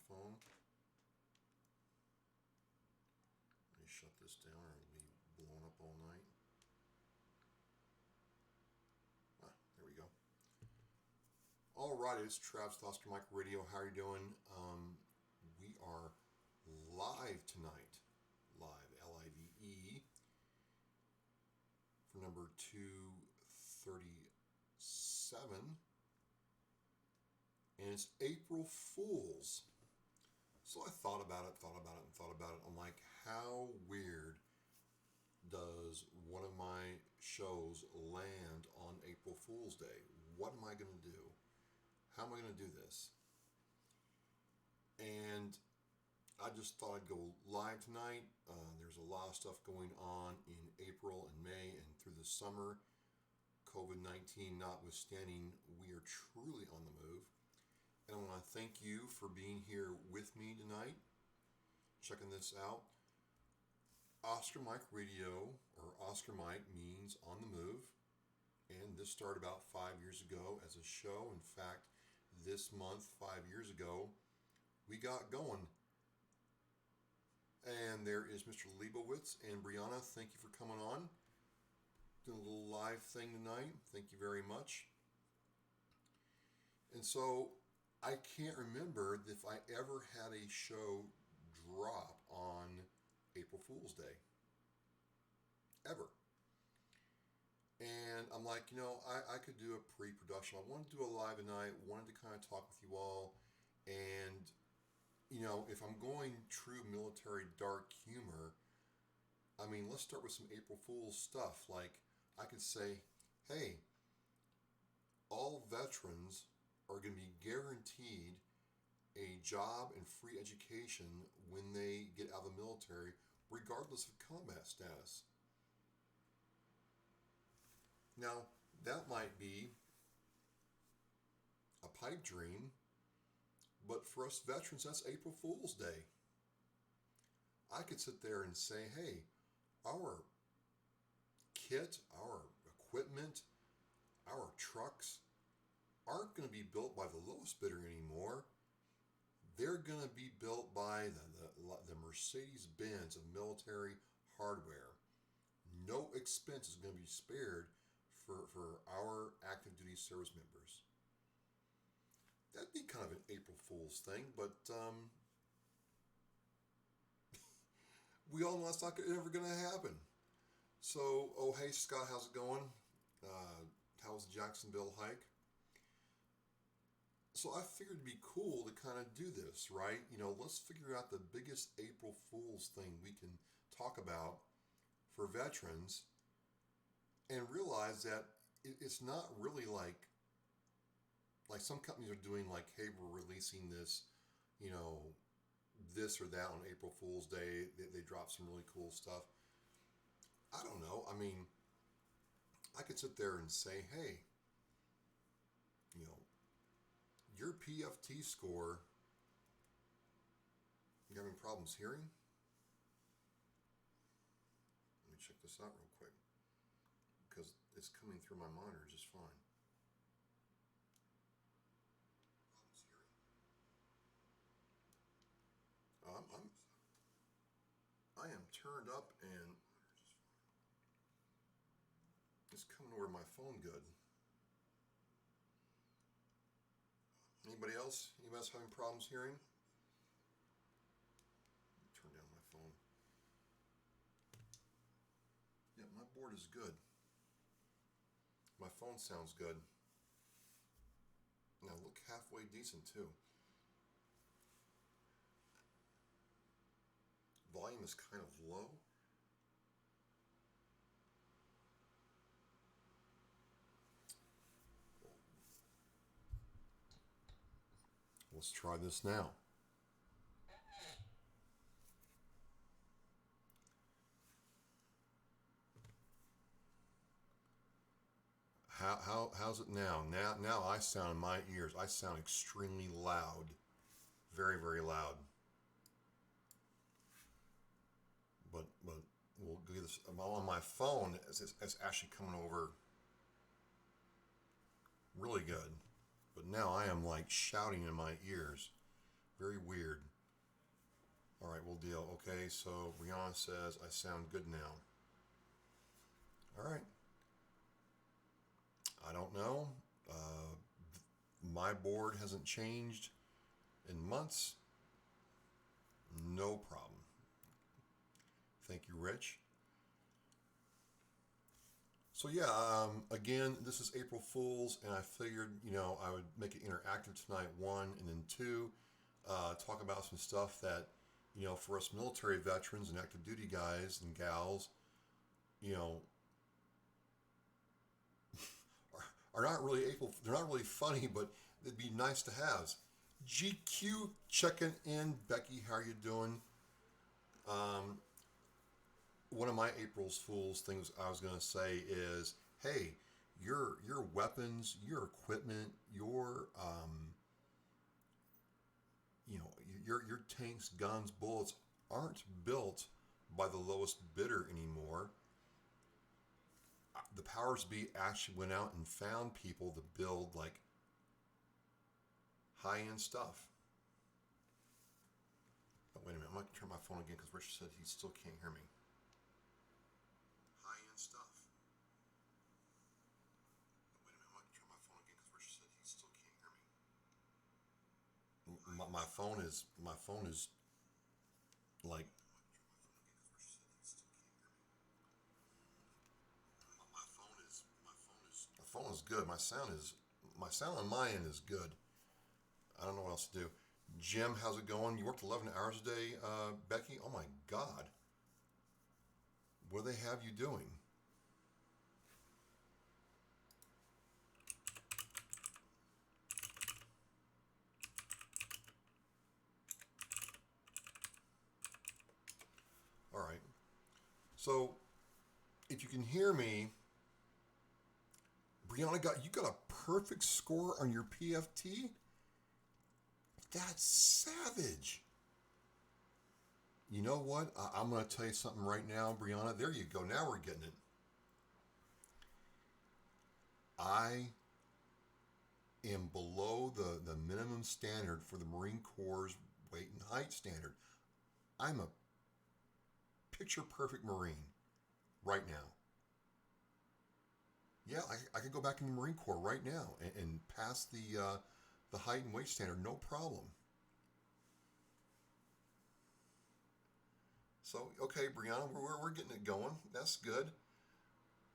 phone. Let me shut this down or it'll be blowing up all night. There we go. All right, it's Travis Oscar Mike Radio. How are you doing? We are live tonight. Live, L-I-V-E, for number 237. And it's April Fool's. So I thought about it. I'm like, how weird does one of my shows land on April Fool's Day? What am I going to do? How am I going to do this? And I just thought I'd go live tonight. There's a lot of stuff going on in April and May and through the summer. COVID-19 notwithstanding, we are truly on the move. And I want to thank you for being here with me tonight, checking this out. Oscar Mike Radio, or Oscar Mike, means on the move. And this started about 5 years ago as a show. In fact, this month, 5 years ago, we got going. And there is Mr. Leibowitz and Brianna. Thank you for coming on. Doing a little live thing tonight. Thank you very much. And so I can't remember if I ever had a show drop on April Fool's Day. Ever. And I'm like, I could do a pre-production. I wanted to do a live tonight. Wanted to kind of talk with you all. And, if I'm going true military dark humor, let's start with some April Fool's stuff. Like, I could say, hey, all veterans are going to be guaranteed a job and free education when they get out of the military, regardless of combat status. Now, that might be a pipe dream, but for us veterans, that's April Fool's Day. I could sit there and say, hey, our kit, our equipment, our trucks aren't going to be built by the lowest bidder anymore. They're going to be built by the Mercedes-Benz of military hardware. No expense is going to be spared for our active duty service members. That'd be kind of an April Fool's thing, but we all know that's not ever going to happen. So, hey Scott, how's it going? How was the Jacksonville hike? So I figured it'd be cool to kind of do this, right? Let's figure out the biggest April Fool's thing we can talk about for veterans and realize that it's not really like some companies are doing like, hey, we're releasing this, this or that on April Fool's Day. They drop some really cool stuff. I don't know. I could sit there and say, hey, your PFT score, you having problems hearing? Let me check this out real quick, because it's coming through my monitor just fine. Problems hearing? I am turned up and it's coming over my phone good. Anybody else? Anybody else having problems hearing? Turn down my phone. Yeah, my board is good. My phone sounds good. Now look halfway decent too. Volume is kind of low. Let's try this now. How's it now? Now I sound in my ears. I sound extremely loud, very very loud. But we'll get this. On my phone, it's actually coming over really good. But now I am like shouting in my ears. Very weird. All right, we'll deal. Okay, so Brianna says I sound good now. All right. I don't know. My board hasn't changed in months. No problem. Thank you, Rich. So yeah, again, this is April Fools, and I figured, I would make it interactive tonight, one, and then two, talk about some stuff that, for us military veterans and active duty guys and gals, you know, are not really April. They're not really funny, but it'd be nice to have. GQ checking in, Becky. How are you doing? Um, One of my April's Fools things I was going to say is, hey, your weapons, your equipment, your tanks, guns, bullets aren't built by the lowest bidder anymore. The powers be actually went out and found people to build like high end stuff. Oh, wait a minute, I'm going to turn my phone again because Richard said he still can't hear me. High end stuff. Wait a minute, I'm going to turn my phone again because Richard said he still can't hear me. My phone is like my phone is good. My sound on my end is good. I don't know what else to do. Jim, how's it going? You worked 11 hours a day, Becky? Oh my God. What do they have you doing? All right. So, if you can hear me, Brianna, you got a perfect score on your PFT? That's savage. You know what? I'm going to tell you something right now, Brianna. There you go. Now we're getting it. I am below the minimum standard for the Marine Corps' weight and height standard. I'm a picture perfect Marine right now. Yeah, I could go back in the Marine Corps right now and pass the height and weight standard, no problem. So, okay, Brianna, we're getting it going. That's good.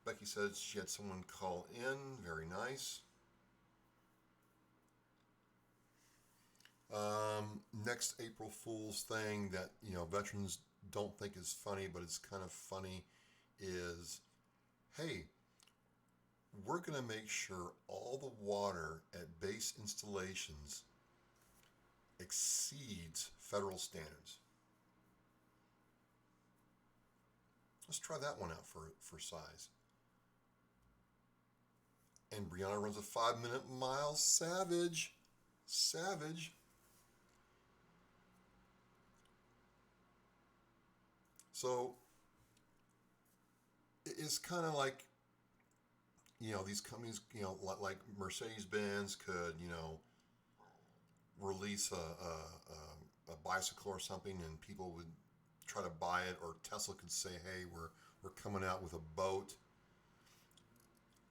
Becky says she had someone call in. Very nice. Next April Fool's thing that, veterans don't think is funny, but it's kind of funny is, hey, we're going to make sure all the water at base installations exceeds federal standards. Let's try that one out for size. And Brianna runs a 5-minute mile. Savage. Savage. So it's kind of like, these companies, like Mercedes-Benz could, release a bicycle or something and people would try to buy it, or Tesla could say, hey, we're coming out with a boat.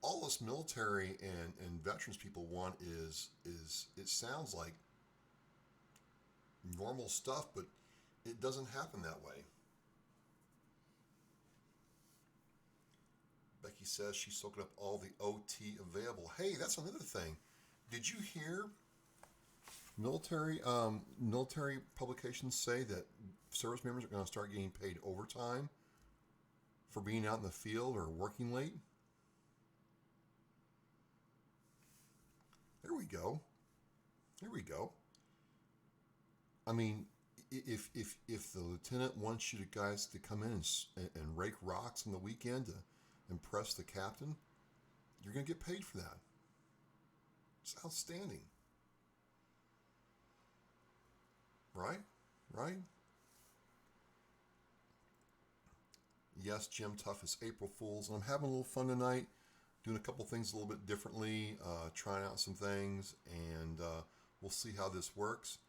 All us military and veterans people want is it sounds like normal stuff, but it doesn't happen that way. Becky says she's soaking up all the OT available. Hey, that's another thing. Did you hear military publications say that service members are going to start getting paid overtime for being out in the field or working late? There we go. There we go. I mean, if the lieutenant wants you guys to come in and rake rocks on the weekend to impress the captain, you're going to get paid for that. It's outstanding. Right? Right? Yes, Jim Tuff is April Fools, and I'm having a little fun tonight, doing a couple things a little bit differently, trying out some things, and we'll see how this works.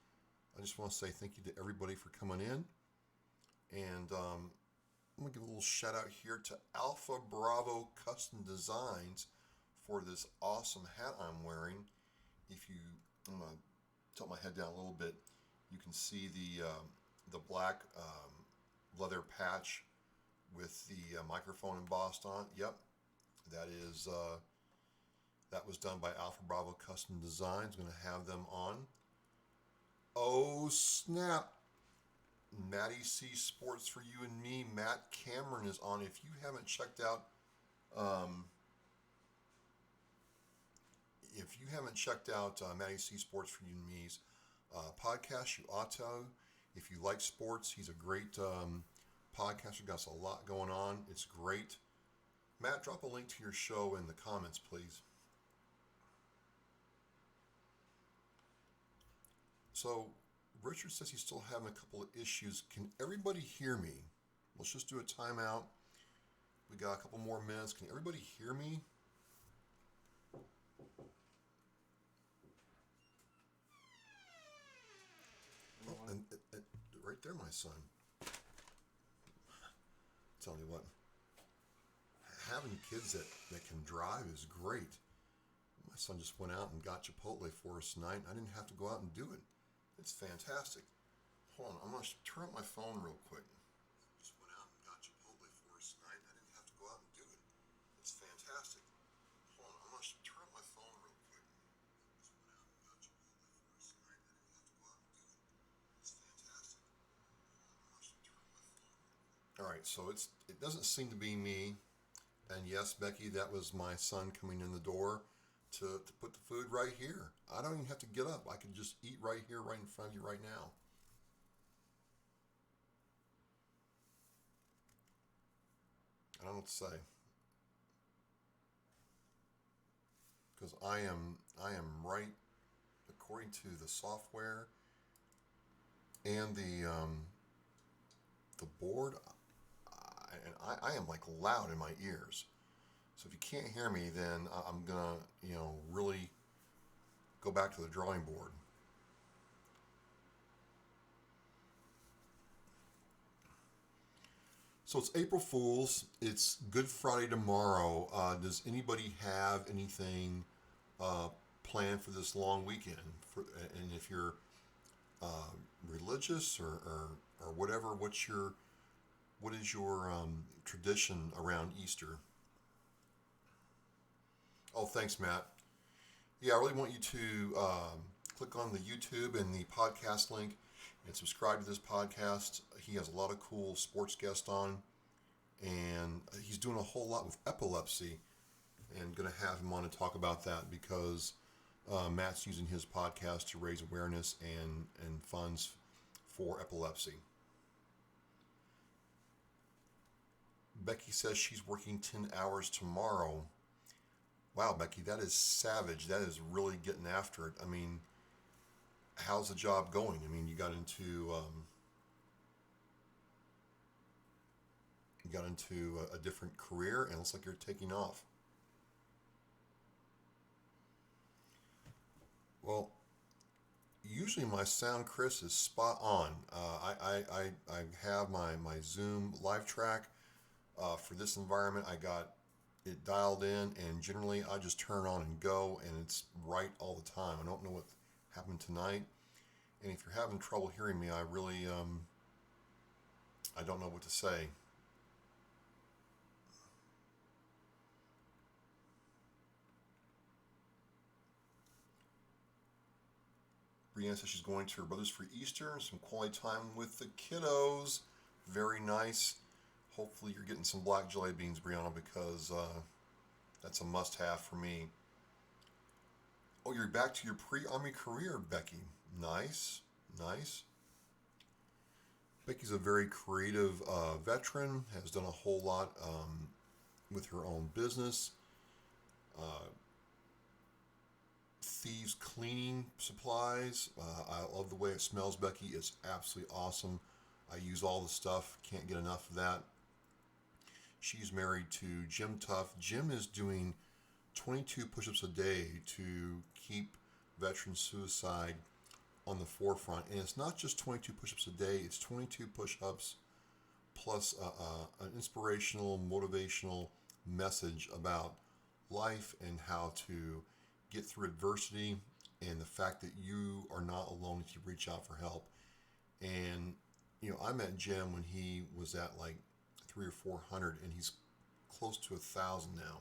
I just want to say thank you to everybody for coming in. And I'm going to give a little shout out here to Alpha Bravo Custom Designs for this awesome hat I'm wearing. I'm going to tilt my head down a little bit. You can see the black leather patch with the microphone embossed on it. Yep, that was done by Alpha Bravo Custom Designs. I'm going to have them on. Oh snap! Matty C Sports for You and Me. Matt Cameron is on. If you haven't checked out, Matty C Sports for You and Me's podcast, you ought to. If you like sports, he's a great podcaster. Got a lot going on. It's great. Matt, drop a link to your show in the comments, please. So, Richard says he's still having a couple of issues. Can everybody hear me? Let's just do a timeout. We got a couple more minutes. Can everybody hear me? Oh, and right there, my son. Tell you what, having kids that can drive is great. My son just went out and got Chipotle for us tonight. I didn't have to go out and do it. It's fantastic. Hold on, I'm going to turn up my phone real quick. Just went out and got Chipotle for us tonight. I didn't have to go out and do it. It's fantastic. Hold on, I'm going to turn up my phone real quick. Just went out and got Chipotle for us tonight. I didn't have to go out and do it. It's fantastic. Hold on, I'm going to turn up my phone. All right, so it doesn't seem to be me. And yes, Becky, that was my son coming in the door to put the food right here. I don't even have to get up. I can just eat right here, right in front of you right now. I don't know what to say. Because I am right, according to the software and the board, I am like loud in my ears. So if you can't hear me, then I'm gonna, really go back to the drawing board. So it's April Fool's. It's Good Friday tomorrow. Does anybody have anything planned for this long weekend? And if you're religious or whatever, what is your tradition around Easter? Oh, thanks, Matt. Yeah, I really want you to click on the YouTube and the podcast link and subscribe to this podcast. He has a lot of cool sports guests on, and he's doing a whole lot with epilepsy, and going to have him on to talk about that because Matt's using his podcast to raise awareness and funds for epilepsy. Becky says she's working 10 hours tomorrow. Wow, Becky, that is savage. That is really getting after it. I mean, how's the job going? I mean, you got into a different career, and it looks like you're taking off. Well, usually my sound, Chris, is spot on. I have my Zoom live track for this environment. I got it dialed in, and generally I just turn on and go, and it's right all the time. I don't know what happened tonight, and if you're having trouble hearing me, I really I don't know what to say. Brianna says she's going to her brother's for Easter, some quality time with the kiddos. Very nice. Hopefully you're getting some black jelly beans, Brianna, because that's a must-have for me. Oh, you're back to your pre-Army career, Becky. Nice, nice. Becky's a very creative veteran, has done a whole lot with her own business. Thieves Cleaning Supplies. I love the way it smells, Becky. It's absolutely awesome. I use all the stuff. Can't get enough of that. She's married to Jim Tuff. Jim is doing 22 push-ups a day to keep veteran suicide on the forefront. And it's not just 22 push-ups a day, it's 22 push-ups plus an inspirational, motivational message about life and how to get through adversity and the fact that you are not alone if you reach out for help. And, I met Jim when he was at like 300 or 400, and he's close to 1,000 now.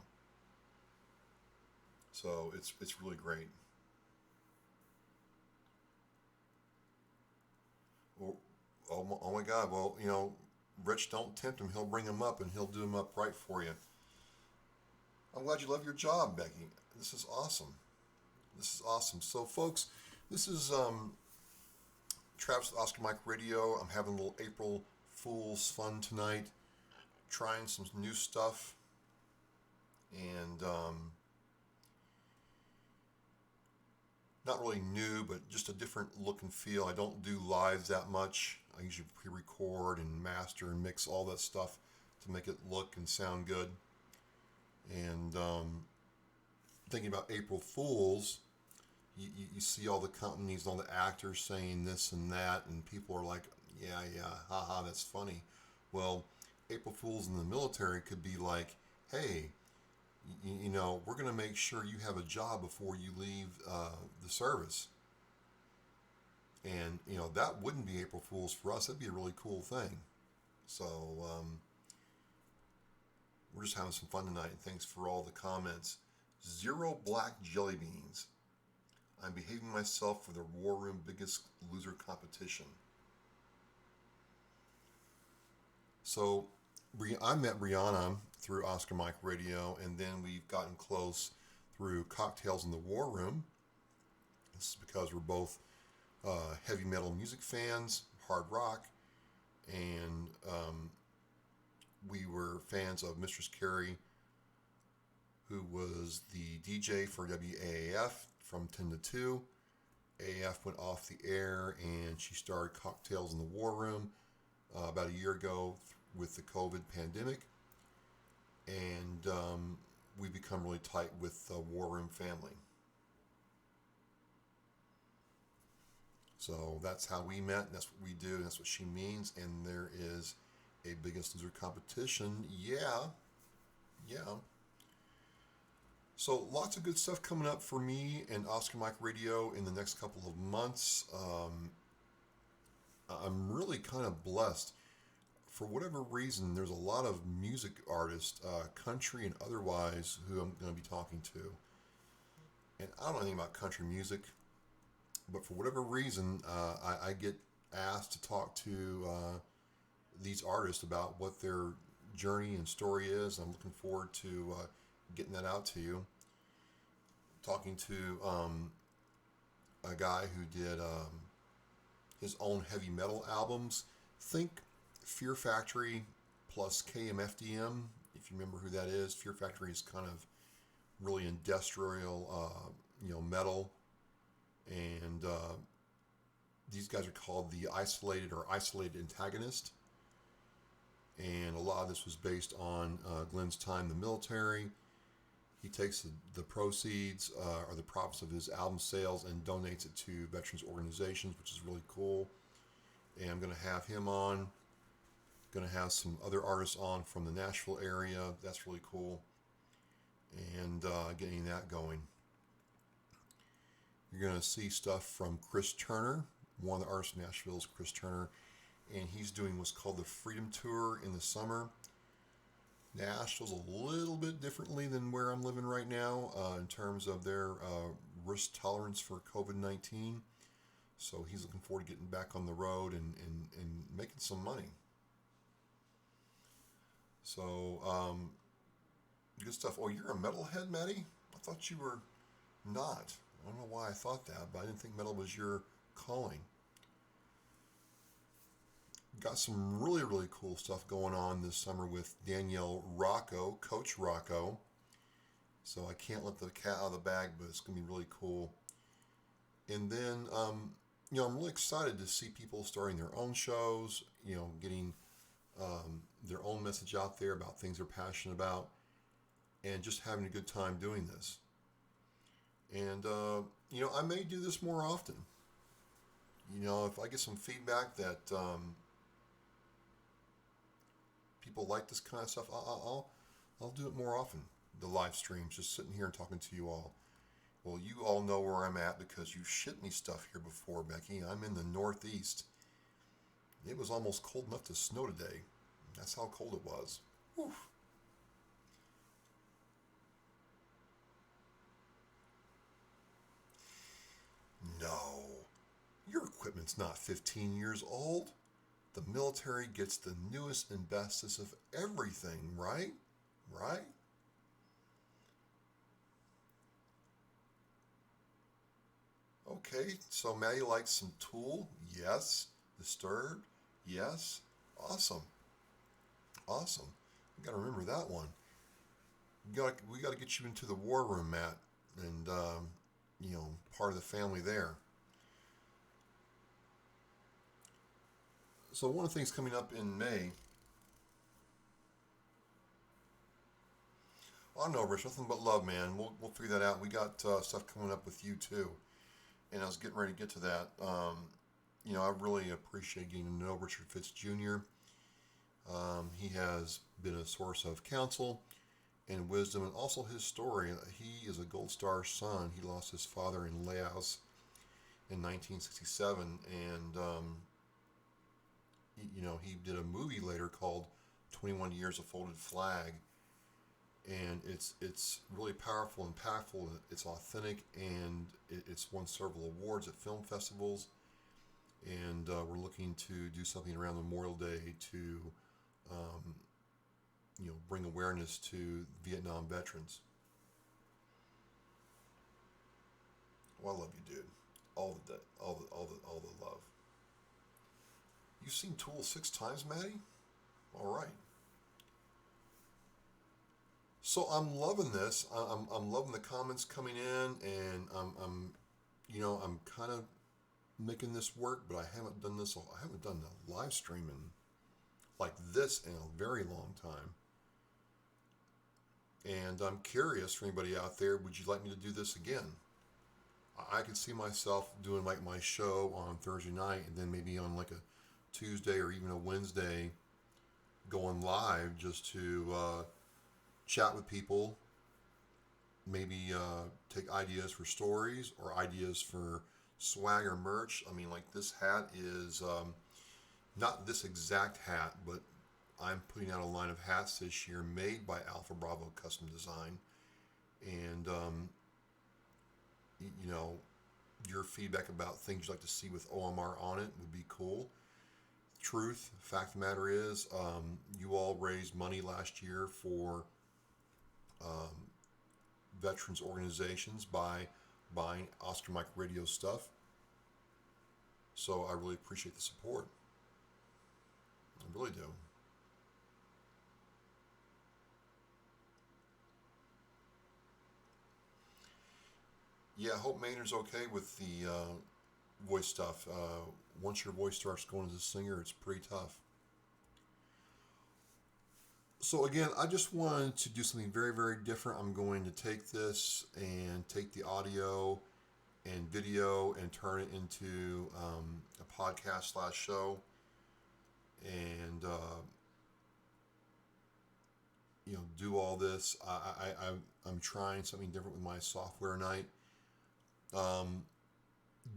So it's really great. Well, oh my God. Well, Rich, don't tempt him. He'll bring him up and he'll do him up right for you. I'm glad you love your job, Becky. This is awesome. This is awesome. So, folks, this is Travis with Oscar Mike Radio. I'm having a little April Fool's fun tonight, trying some new stuff, and not really new, but just a different look and feel. I don't do lives that much. I usually pre-record and master and mix all that stuff to make it look and sound good. And thinking about April Fools, you see all the companies, all the actors saying this and that, and people are like, yeah, haha, that's funny. Well, April Fools in the military could be like, hey, we're going to make sure you have a job before you leave the service. And, that wouldn't be April Fools for us. That'd be a really cool thing. So, we're just having some fun tonight. And thanks for all the comments. Zero Black Jelly Beans. I'm behaving myself for the War Room Biggest Loser competition. So, I met Brianna through Oscar Mike Radio, and then we've gotten close through Cocktails in the War Room. This is because we're both heavy metal music fans, hard rock, and we were fans of Mistress Carrie, who was the DJ for WAAF from 10 to 2. AAF went off the air, and she started Cocktails in the War Room about a year ago with the COVID pandemic. And we become really tight with the War Room family. So that's how we met, and that's what we do, and that's what she means. And there is a Biggest Loser competition. Yeah. So lots of good stuff coming up for me and Oscar Mike Radio in the next couple of months. I'm really kind of blessed. For whatever reason, there's a lot of music artists, country and otherwise, who I'm going to be talking to. And I don't know anything about country music, but for whatever reason, I get asked to talk to these artists about what their journey and story is. I'm looking forward to getting that out to you. Talking to a guy who did his own heavy metal albums. Think Fear Factory plus KMFDM, if you remember who that is. Fear Factory is kind of really industrial, metal, and these guys are called the Isolated Antagonist. And a lot of this was based on Glenn's time in the military. He takes the proceeds or the profits of his album sales and donates it to veterans organizations, which is really cool. And I'm going to have him on. Going to have some other artists on from the Nashville area. That's really cool. And getting that going. You're going to see stuff from Chris Turner. One of the artists in Nashville is Chris Turner. And he's doing what's called the Freedom Tour in the summer. Nashville's a little bit differently than where I'm living right now in terms of their risk tolerance for COVID-19. So he's looking forward to getting back on the road and making some money. So, good stuff. Oh, you're a metalhead, Maddie? I thought you were not. I don't know why I thought that, but I didn't think metal was your calling. Got some really, really cool stuff going on this summer with Danielle Rocco, Coach Rocco. So I can't let the cat out of the bag, but it's going to be really cool. And then, I'm really excited to see people starting their own shows, getting their own message out there about things they're passionate about, and just having a good time doing this. And, I may do this more often. if I get some feedback that people like this kind of stuff, I'll do it more often. The live streams, just sitting here and talking to you all. Well, you all know where I'm at because you've shipped me stuff here before, Becky. I'm in the Northeast. It was almost cold enough to snow today. That's how cold it was. Whew. No, your equipment's not 15 years old. The military gets the newest and bestest of everything, right? Right? Okay, so Maddie likes some Tool. Yes. Disturbed. Yes. Awesome. Awesome. We got to remember that one. We got to get you into the war room, Matt, and part of the family there. So one of the things coming up in May, I don't know, Rich, nothing but love, man. We'll figure that out. We got stuff coming up with you too, and I was getting ready to get to that. I really appreciate getting to know Richard Fitz Jr. He has been a source of counsel and wisdom, and also his story. He is a Gold Star son. He lost his father in Laos in 1967, and he did a movie later called 21 Years of Folded Flag, and it's really powerful, impactful. It's authentic, and it's won several awards at film festivals. And we're looking to do something around Memorial Day to, um, bring awareness to Vietnam veterans. Well, I love you, dude. All the love. You've seen Tool 6 times, Maddie? All right. So I'm loving this. I'm loving the comments coming in, and I'm kind of making this work, but I haven't done the live streaming like this in a very long time. And I'm curious for anybody out there, would you like me to do this again? I could see myself doing like my show on Thursday night, and then maybe on like a Tuesday or even a Wednesday going live just to chat with people, maybe take ideas for stories or ideas for swag or merch. I mean, like this hat is not this exact hat, but I'm putting out a line of hats this year made by Alpha Bravo Custom Design. And, you know, your feedback about things you'd like to see with OMR on it would be cool. Truth, fact of the matter is, you all raised money last year for um, veterans organizations by buying Oscar Mike Radio stuff. So I really appreciate the support. I really do. Yeah, I hope Maynard's okay with the voice stuff. Once your voice starts going as a singer, it's pretty tough. So again, I just wanted to do something very, very different. I'm going to take this and take the audio and video and turn it into a podcast slash show, and do all this. I'm trying something different with my software night. Um,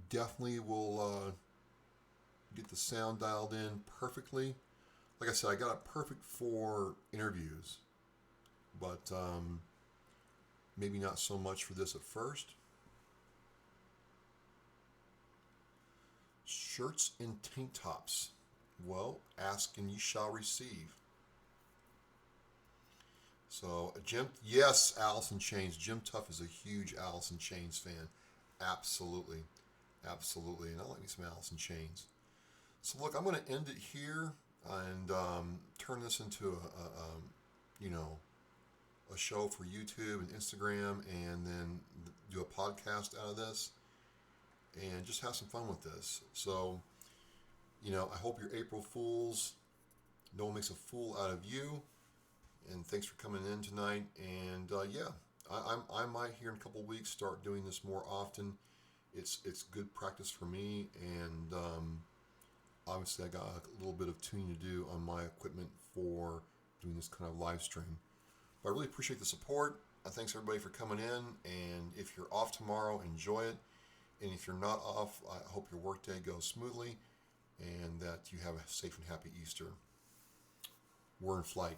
Definitely will get the sound dialed in perfectly. Like I said, I got it perfect for interviews, but maybe not so much for this at first. Shirts and tank tops. Well, ask and you shall receive. So, Jim, yes, Allison Chains. Jim Tuff is a huge Allison Chains fan. Absolutely. Absolutely. And I like me some Allison Chains. So, look, I'm going to end it here and turn this into you know, a show for YouTube and Instagram, and then do a podcast out of this and just have some fun with this. So, I hope your April Fools, no one makes a fool out of you. And thanks for coming in tonight. And yeah, I might here in a couple of weeks start doing this more often. It's good practice for me, and obviously I got a little bit of tuning to do on my equipment for doing this kind of live stream. But I really appreciate the support. Thanks everybody for coming in, and if you're off tomorrow, enjoy it. And if you're not off, I hope your workday goes smoothly and that you have a safe and happy Easter. We're in flight.